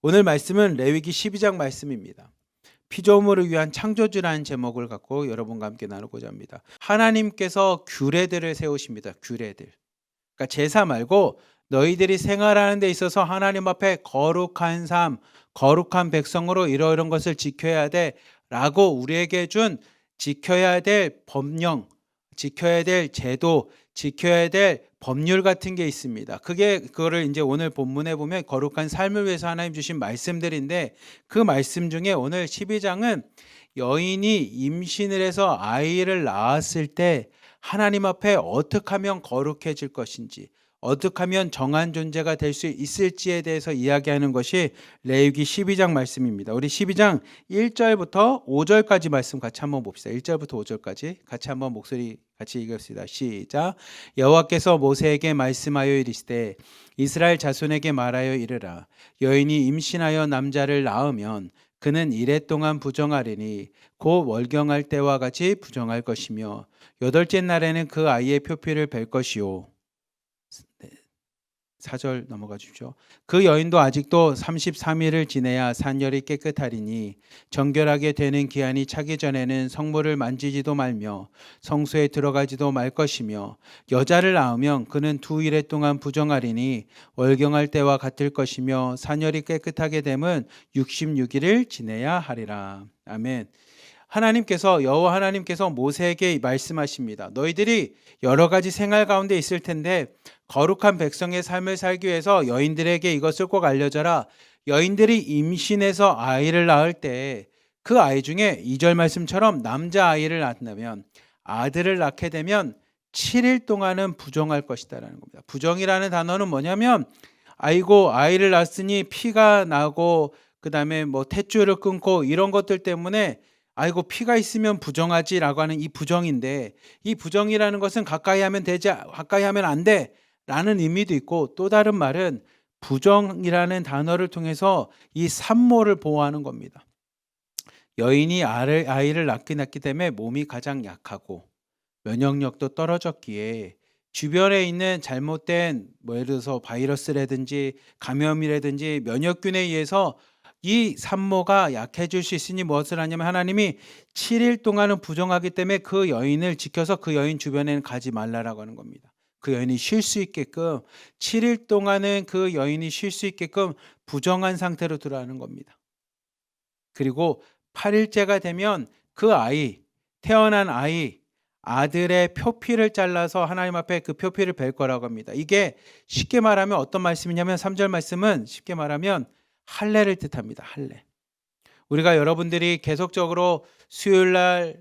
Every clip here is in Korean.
오늘 말씀은 레위기 12장 말씀입니다. 피조물을 위한 창조주라는 제목을 갖고 여러분과 함께 나누고자 합니다. 하나님께서 규례들을 세우십니다. 규례들. 그러니까 제사 말고 너희들이 생활하는 데 있어서 하나님 앞에 거룩한 삶, 거룩한 백성으로 이러이런 것을 지켜야 돼라고 우리에게 준 지켜야 될 법령, 지켜야 될 제도, 지켜야 될 법률 같은 게 있습니다. 그거를 이제 오늘 본문에 보면 거룩한 삶을 위해서 하나님 주신 말씀들인데, 그 말씀 중에 오늘 12장은 여인이 임신을 해서 아이를 낳았을 때 하나님 앞에 어떻게 하면 거룩해질 것인지, 어떻게 하면 정한 존재가 될 수 있을지에 대해서 이야기하는 것이 레위기 12장 말씀입니다. 우리 12장 1절부터 5절까지 말씀 같이 한번 봅시다. 1절부터 5절까지 같이 한번 목소리 같이 읽읍시다. 시작. 여호와께서 모세에게 말씀하여 이르시되 이스라엘 자손에게 말하여 이르라. 여인이 임신하여 남자를 낳으면 그는 이레 동안 부정하리니 곧 월경할 때와 같이 부정할 것이며 여덟째 날에는 그 아이의 표피를 벨 것이요. 4절 넘어가 주십시오. 그 여인도 아직도 33일을 지내야 산열이 깨끗하리니 정결하게 되는 기한이 차기 전에는 성물을 만지지도 말며 성소에 들어가지도 말 것이며 여자를 낳으면 그는 2일 동안 부정하리니 월경할 때와 같을 것이며 산열이 깨끗하게 되면 66일을 지내야 하리라. 아멘. 여호와 하나님께서 모세에게 말씀하십니다. 너희들이 여러 가지 생활 가운데 있을 텐데 거룩한 백성의 삶을 살기 위해서 여인들에게 이것을 꼭 알려줘라. 여인들이 임신해서 아이를 낳을 때 그 아이 중에 2절 말씀처럼 남자아이를 낳는다면, 아들을 낳게 되면 7일 동안은 부정할 것이다라는 겁니다. 부정이라는 단어는 뭐냐면, 아이고 아이를 낳았으니 피가 나고 그다음에 뭐 탯줄을 끊고 이런 것들 때문에 아이고 피가 있으면 부정하지라고 하는 이 부정인데, 이 부정이라는 것은 가까이 하면 안 돼라는 의미도 있고, 또 다른 말은 부정이라는 단어를 통해서 이 산모를 보호하는 겁니다. 여인이 아이를 낳기 때문에 몸이 가장 약하고 면역력도 떨어졌기에 주변에 있는 잘못된 예를 들어서 바이러스라든지 감염이라든지 면역균에 의해서 이 산모가 약해질 수 있으니 무엇을 하냐면, 하나님이 7일 동안은 부정하기 때문에 그 여인을 지켜서 그 여인 주변에는 가지 말라라고 하는 겁니다. 그 여인이 쉴 수 있게끔 7일 동안은 그 여인이 쉴 수 있게끔 부정한 상태로 들어가는 겁니다. 그리고 8일째가 되면 그 태어난 아들의 표피를 잘라서 하나님 앞에 그 표피를 벨 거라고 합니다. 이게 쉽게 말하면 어떤 말씀이냐면, 3절 말씀은 쉽게 말하면 할례를 뜻합니다. 할례. 우리가 여러분들이 계속적으로 수요일날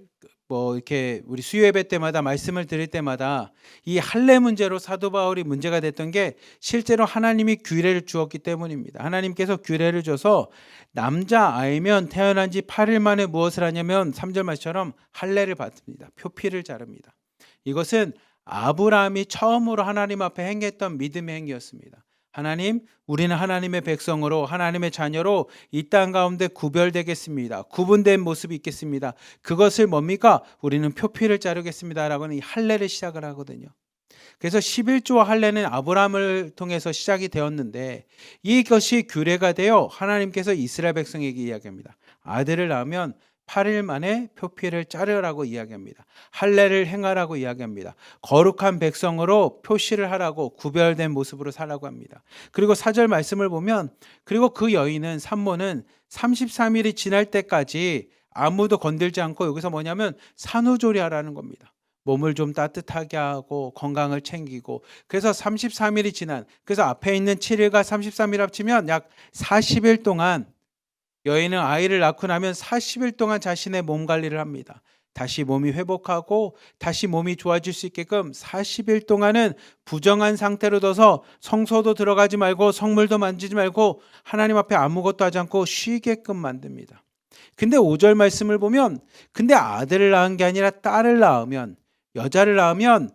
이렇게 우리 수요 예배 때마다 말씀을 드릴 때마다 이 할례 문제로 사도 바울이 문제가 됐던 게 실제로 하나님이 규례를 주었기 때문입니다. 하나님께서 규례를 줘서 남자아이면 태어난 지 8일 만에 무엇을 하냐면 3절 말처럼 할례를 받습니다. 표피를 자릅니다. 이것은 아브라함이 처음으로 하나님 앞에 행했던 믿음의 행위였습니다. 하나님, 우리는 하나님의 백성으로, 하나님의 자녀로 이 땅 가운데 구별되겠습니다. 구분된 모습이 있겠습니다. 그것을 뭡니까? 우리는 표피를 자르겠습니다 라고는 이 할례를 시작을 하거든요. 그래서 11조와 할례는 아브라함을 통해서 시작이 되었는데, 이것이 규례가 되어 하나님께서 이스라엘 백성에게 이야기합니다. 아들을 낳으면 8일 만에 표피를 자르라고 이야기합니다. 할례를 행하라고 이야기합니다. 거룩한 백성으로 표시를 하라고, 구별된 모습으로 살라고 합니다. 그리고 4절 말씀을 보면, 그리고 그 여인은, 산모는 33일이 지날 때까지 아무도 건들지 않고, 여기서 뭐냐면 산후조리하라는 겁니다. 몸을 좀 따뜻하게 하고 건강을 챙기고, 그래서 33일이 지난, 그래서 앞에 있는 7일과 33일 합치면 약 40일 동안 여인은 아이를 낳고 나면 40일 동안 자신의 몸 관리를 합니다. 다시 몸이 회복하고 다시 몸이 좋아질 수 있게끔 40일 동안은 부정한 상태로 둬서 성소도 들어가지 말고 성물도 만지지 말고 하나님 앞에 아무것도 하지 않고 쉬게끔 만듭니다. 근데 5절 말씀을 보면, 근데 아들을 낳은 게 아니라 딸을 낳으면, 여자를 낳으면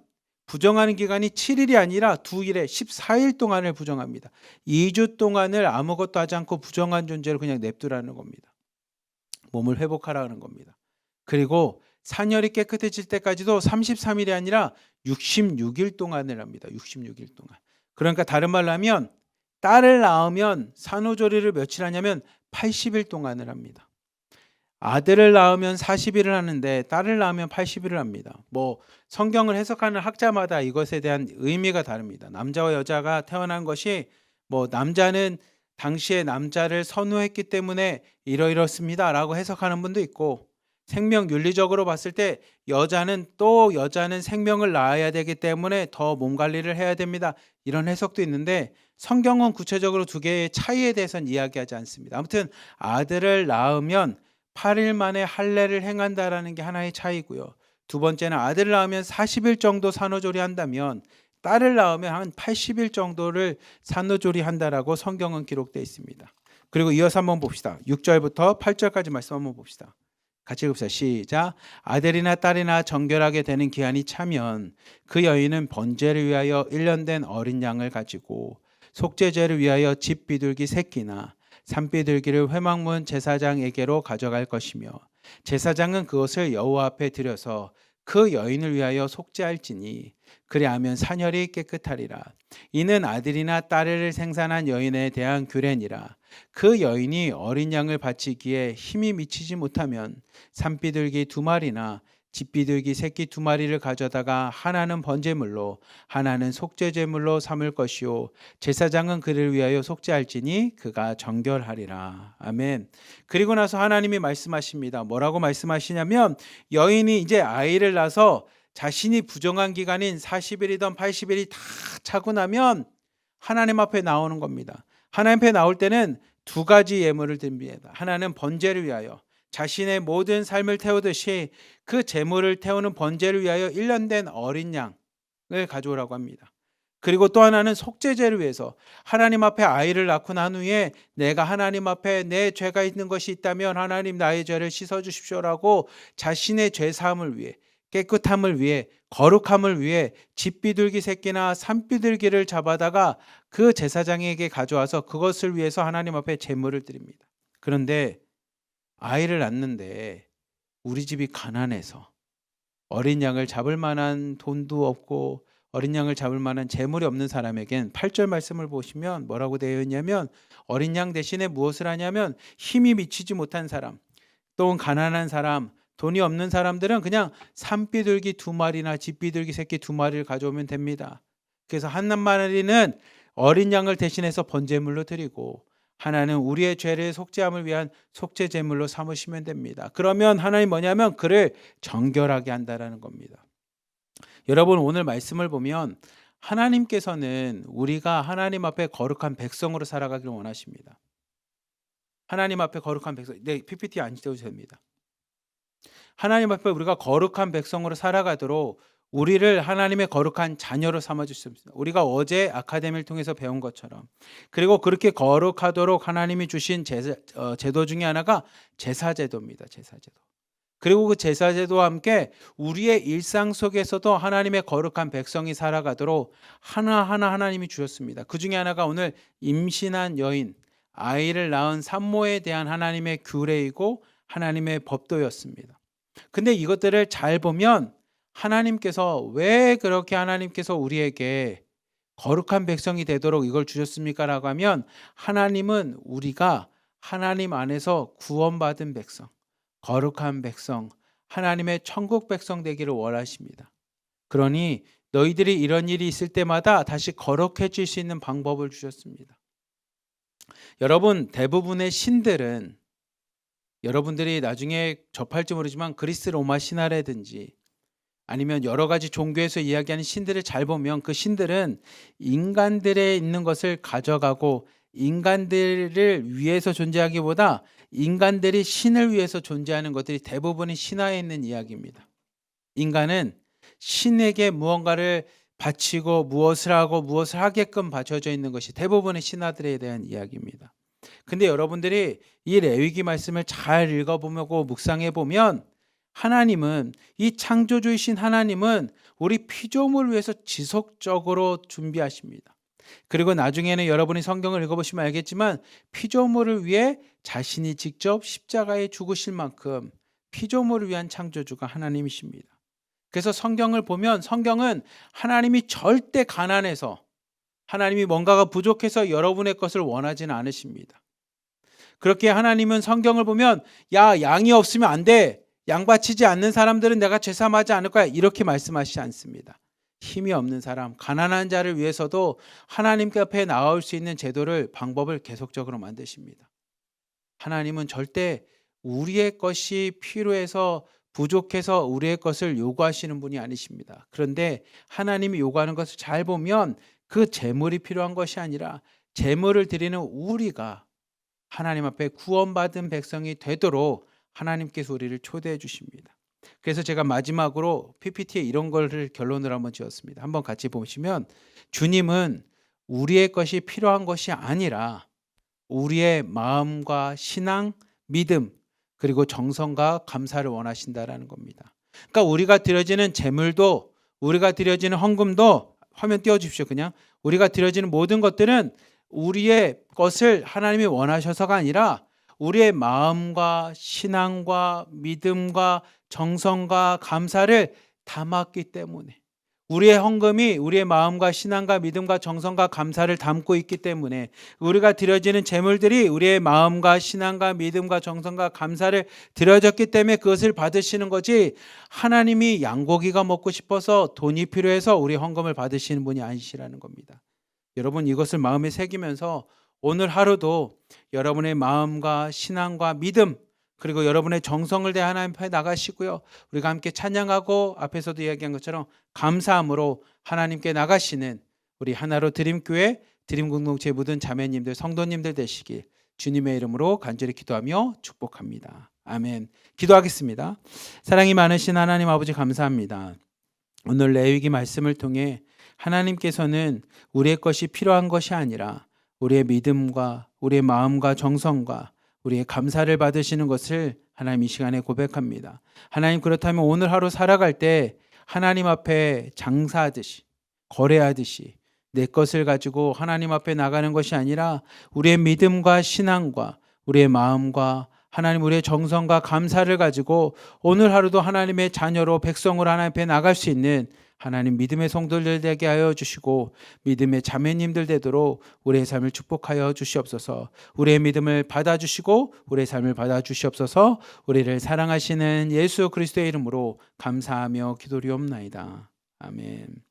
부정하는 기간이 7일이 아니라 2일에 14일 동안을 부정합니다. 2주 동안을 아무것도 하지 않고 부정한 존재를 그냥 냅두라는 겁니다. 몸을 회복하라는 겁니다. 그리고 산열이 깨끗해질 때까지도 33일이 아니라 66일 동안을 합니다. 66일 동안. 그러니까 다른 말로 하면 딸을 낳으면 산후조리를 며칠 하냐면 80일 동안을 합니다. 아들을 낳으면 40일을 하는데 딸을 낳으면 80일을 합니다. 뭐 성경을 해석하는 학자마다 이것에 대한 의미가 다릅니다. 남자와 여자가 태어난 것이 뭐 남자는 당시에 남자를 선호했기 때문에 이러이렇습니다라고 해석하는 분도 있고, 생명 윤리적으로 봤을 때 여자는 생명을 낳아야 되기 때문에 더 몸 관리를 해야 됩니다, 이런 해석도 있는데, 성경은 구체적으로 두 개의 차이에 대해서는 이야기하지 않습니다. 아무튼 아들을 낳으면 8일 만에 할례를 행한다라는 게 하나의 차이고요. 두 번째는 아들을 낳으면 40일 정도 산후조리 한다면 딸을 낳으면 한 80일 정도를 산후조리 한다라고 성경은 기록되어 있습니다. 그리고 이어서 한번 봅시다. 6절부터 8절까지 말씀 한번 봅시다. 같이 읽읍시다. 시작. 아들이나 딸이나 정결하게 되는 기한이 차면 그 여인은 번제를 위하여 1년 된 어린 양을 가지고 속죄제를 위하여 집 비둘기 새끼나 산비둘기를 회막문 제사장에게로 가져갈 것이며, 제사장은 그것을 여호와 앞에 들여서 그 여인을 위하여 속죄할지니 그리하면 산혈이 깨끗하리라. 이는 아들이나 딸을 생산한 여인에 대한 규례니라. 그 여인이 어린 양을 바치기에 힘이 미치지 못하면 산비둘기 2마리나 집비둘기 새끼 2마리를 가져다가 하나는 번제물로 하나는 속죄제물로 삼을 것이요 제사장은 그를 위하여 속죄할지니 그가 정결하리라. 아멘. 그리고 나서 하나님이 말씀하십니다. 뭐라고 말씀하시냐면, 여인이 이제 아이를 낳아서 자신이 부정한 기간인 40일이든 80일이 다 차고 나면 하나님 앞에 나오는 겁니다. 하나님 앞에 나올 때는 두 가지 예물을 드립니다. 하나는 번제를 위하여 자신의 모든 삶을 태우듯이 그 제물을 태우는 번제를 위하여 1년 된 어린 양을 가져오라고 합니다. 그리고 또 하나는 속죄제를 위해서 하나님 앞에 아이를 낳고 난 후에 내가 하나님 앞에 내 죄가 있는 것이 있다면 하나님 나의 죄를 씻어주십시오라고 자신의 죄사함을 위해, 깨끗함을 위해, 거룩함을 위해 집비둘기 새끼나 산비둘기를 잡아다가 그 제사장에게 가져와서 그것을 위해서 하나님 앞에 제물을 드립니다. 그런데 아이를 낳는데 우리 집이 가난해서 어린 양을 잡을 만한 돈도 없고 어린 양을 잡을 만한 재물이 없는 사람에겐 8절 말씀을 보시면 뭐라고 되어 있냐면, 어린 양 대신에 무엇을 하냐면 힘이 미치지 못한 사람, 또 가난한 사람, 돈이 없는 사람들은 그냥 산비둘기 2마리나 집비둘기 새끼 2마리를 가져오면 됩니다. 그래서 한 마리는 어린 양을 대신해서 번제물로 드리고 하나는 우리의 죄를 속죄함을 위한 속죄 제물로 삼으시면 됩니다. 그러면 하나님 뭐냐면 그를 정결하게 한다라는 겁니다. 여러분, 오늘 말씀을 보면 하나님께서는 우리가 하나님 앞에 거룩한 백성으로 살아가기를 원하십니다. 하나님 앞에 거룩한 백성, 네, PPT 안 띄워도 됩니다. 하나님 앞에 우리가 거룩한 백성으로 살아가도록 우리를 하나님의 거룩한 자녀로 삼아주셨습니다. 우리가 어제 아카데미를 통해서 배운 것처럼, 그리고 그렇게 거룩하도록 하나님이 주신 제도 중에 하나가 제사제도입니다. 제사제도. 그리고 그 제사제도와 함께 우리의 일상 속에서도 하나님의 거룩한 백성이 살아가도록 하나하나 하나님이 주셨습니다. 그 중에 하나가 오늘 임신한 여인, 아이를 낳은 산모에 대한 하나님의 규례이고 하나님의 법도였습니다. 근데 이것들을 잘 보면 하나님께서 왜 그렇게 하나님께서 우리에게 거룩한 백성이 되도록 이걸 주셨습니까? 라고 하면, 하나님은 우리가 하나님 안에서 구원받은 백성, 거룩한 백성, 하나님의 천국 백성 되기를 원하십니다. 그러니 너희들이 이런 일이 있을 때마다 다시 거룩해질 수 있는 방법을 주셨습니다. 여러분, 대부분의 신들은 여러분들이 나중에 접할지 모르지만 그리스 로마 신화라든지 아니면 여러 가지 종교에서 이야기하는 신들을 잘 보면 그 신들은 인간들에 있는 것을 가져가고 인간들을 위해서 존재하기보다 인간들이 신을 위해서 존재하는 것들이 대부분의 신화에 있는 이야기입니다. 인간은 신에게 무언가를 바치고 무엇을 하고 무엇을 하게끔 바쳐져 있는 것이 대부분의 신화들에 대한 이야기입니다. 근데 여러분들이 이 레위기 말씀을 잘 읽어보고 묵상해 보면, 하나님은, 이 창조주이신 하나님은 우리 피조물을 위해서 지속적으로 준비하십니다. 그리고 나중에는 여러분이 성경을 읽어보시면 알겠지만 피조물을 위해 자신이 직접 십자가에 죽으실 만큼 피조물을 위한 창조주가 하나님이십니다. 그래서 성경을 보면 성경은 하나님이 절대 가난해서 하나님이 뭔가가 부족해서 여러분의 것을 원하지는 않으십니다. 그렇게 하나님은 성경을 보면 야, 양이 없으면 안 돼. 양 바치지 않는 사람들은 내가 죄삼하지 않을 거야. 이렇게 말씀하시지 않습니다. 힘이 없는 사람, 가난한 자를 위해서도 하나님께 앞에 나올 수 있는 제도를, 방법을 계속적으로 만드십니다. 하나님은 절대 우리의 것이 필요해서 부족해서 우리의 것을 요구하시는 분이 아니십니다. 그런데 하나님이 요구하는 것을 잘 보면 그 재물이 필요한 것이 아니라 재물을 드리는 우리가 하나님 앞에 구원받은 백성이 되도록 하나님께서 우리를 초대해 주십니다. 그래서 제가 마지막으로 PPT에 이런 거를 결론을 한번 지었습니다. 한번 같이 보시면 주님은 우리의 것이 필요한 것이 아니라 우리의 마음과 신앙, 믿음, 그리고 정성과 감사를 원하신다라는 겁니다. 그러니까 우리가 드려지는 제물도, 우리가 드려지는 헌금도, 화면 띄워주십시오. 그냥 우리가 드려지는 모든 것들은 우리의 것을 하나님이 원하셔서가 아니라 우리의 마음과 신앙과 믿음과 정성과 감사를 담았기 때문에, 우리의 헌금이 우리의 마음과 신앙과 믿음과 정성과 감사를 담고 있기 때문에, 우리가 드려지는 제물들이 우리의 마음과 신앙과 믿음과 정성과 감사를 드려졌기 때문에 그것을 받으시는 거지, 하나님이 양고기가 먹고 싶어서 돈이 필요해서 우리 헌금을 받으시는 분이 아니시라는 겁니다. 여러분, 이것을 마음에 새기면서 오늘 하루도 여러분의 마음과 신앙과 믿음, 그리고 여러분의 정성을 대 하나님 앞에 나가시고요. 우리가 함께 찬양하고 앞에서도 이야기한 것처럼 감사함으로 하나님께 나가시는 우리 하나로 드림교회 드림공동체 모든 자매님들, 성도님들 되시길 주님의 이름으로 간절히 기도하며 축복합니다. 아멘. 기도하겠습니다. 사랑이 많으신 하나님 아버지, 감사합니다. 오늘 레위기 말씀을 통해 하나님께서는 우리의 것이 필요한 것이 아니라 우리의 믿음과 우리의 마음과 정성과 우리의 감사를 받으시는 것을 하나님 이 시간에 고백합니다. 하나님, 그렇다면 오늘 하루 살아갈 때 하나님 앞에 장사하듯이, 거래하듯이 내 것을 가지고 하나님 앞에 나가는 것이 아니라 우리의 믿음과 신앙과 우리의 마음과 하나님, 우리의 정성과 감사를 가지고 오늘 하루도 하나님의 자녀로, 백성으로 하나님 앞에 나갈 수 있는 하나님 믿음의 성도들 되게 하여 주시고 믿음의 자매님들 되도록 우리의 삶을 축복하여 주시옵소서. 우리의 믿음을 받아주시고 우리의 삶을 받아주시옵소서. 우리를 사랑하시는 예수 그리스도의 이름으로 감사하며 기도리옵나이다. 아멘.